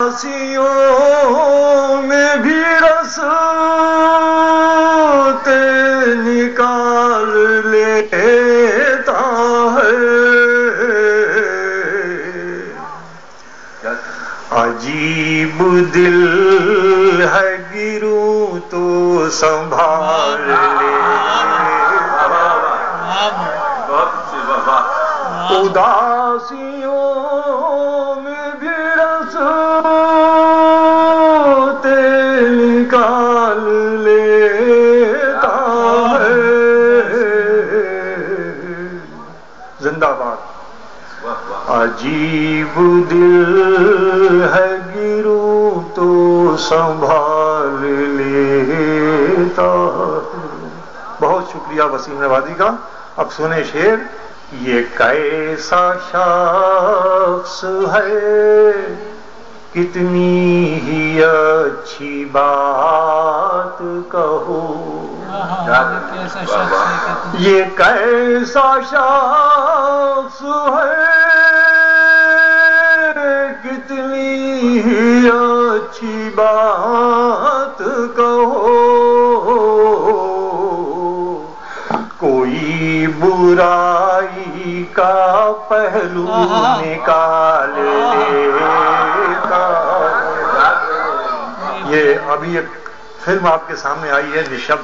ہنسیوں میں بھی رستے نکال لیتا ہے، عجیب دل ہے گروں تو سنبھال اداسیوں میں بھی رستے نکال لیتا ہے، زندہ باد۔ عجیب دل ہے گروں تو سنبھال لیتا ہے۔ بہت شکریہ وسیم نوازی کا۔ اب سنیں شعر۔ یہ کیسا شخص ہے، کتنی ہی اچھی بات کہو، یہ کیسا شخص ہے، کتنی ہی اچھی بات کہو، کوئی برائی کا پہلو نکال لیتا۔ یہ ابھی ایک فلم آپ کے سامنے آئی ہے نشب،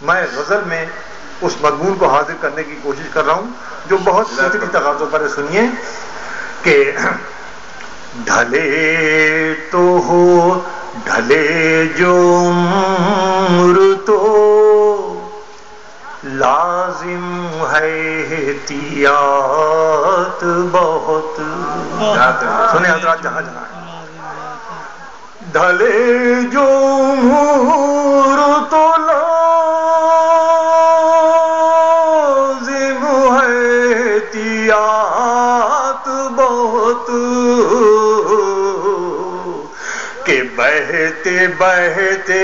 میں غزل میں اس مضمون کو حاضر کرنے کی کوشش کر رہا ہوں جو بہت فطری تقاضوں پر ہے۔ سنیے کہ ڈھلے تو ہو ڈھلے جو عمر تو لازم ہے احتیاط بہت۔ سنیں حضرات جہاں جہاں ڈھلے جو عمر تو لازم ہے احتیاط بہت، کہ بہتے بہتے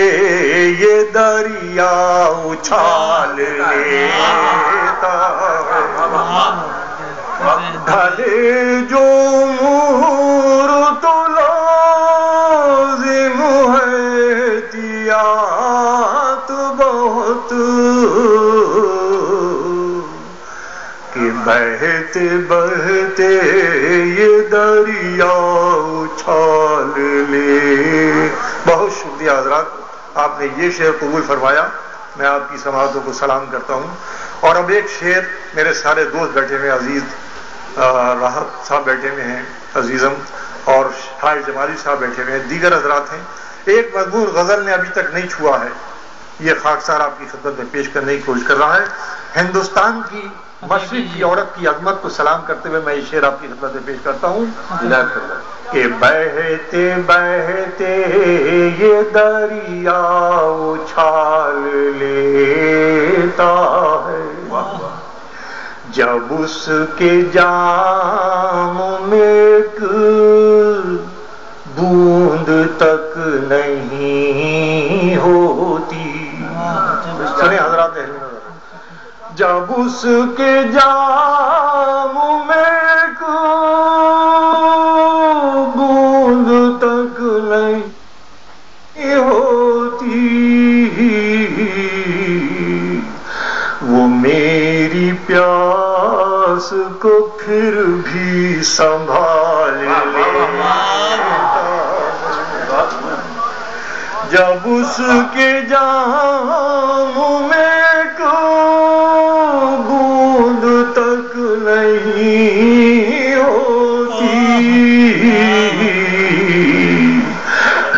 یہ دریا اچھال لیتا، ڈھلے جو عمر تو لازم ہے احتیاط بہت، کہ بہتے بہتے یہ دریا اچھال لے۔ بہت شکریہ حضرات، آپ نے یہ شعر قبول فرمایا، میں آپ کی سماعتوں کو سلام کرتا ہوں۔ اور اب ایک شعر میرے سارے دوست بیٹھے ہوئے، عزیز راحت صاحب بیٹھے ہوئے ہیں عزیزم، اور شاعر جمالی صاحب بیٹھے ہوئے ہیں، دیگر حضرات ہیں۔ ایک مضمون غزل نے ابھی تک نہیں چھوا ہے، یہ خاکسار آپ کی خدمت میں پیش کرنے کی کوشش کر رہا ہے۔ ہندوستان کی مشرق کی عورت کی عظمت کو سلام کرتے ہوئے میں یہ شعر آپ کی خدمت میں پیش کرتا ہوں کہ بہتے بہتے یہ دریا اچھال لیتا ہے، جب اس کے جام میں ایک بوند تک نہیں ہوتی۔ سنیں حضرات، جب اس کے جام میں ایک بوند تک نہیں ہوتی، وہ میری پیاس کو پھر بھی سنبھال لیتا، جب اس کے جام میں ایک بوند تک نہیں ہوتی،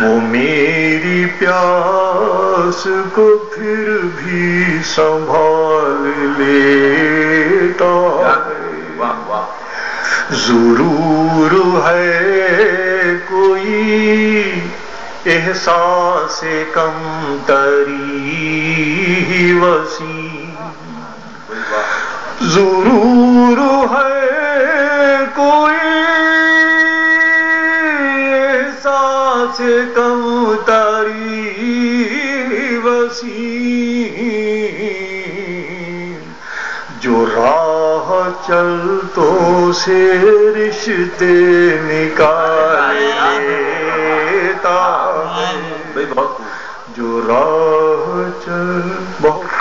وہ میری پیاس کو پھر بھی سنبھال لیتا ہے۔ ضرور ہے کوئی احساس کمتری وسیع، ضرور ہے کوئی احساس کمتری وسیع، جو راہ چلتوں سے رشتے نکالے بھائی بہت جو راہ چل بہت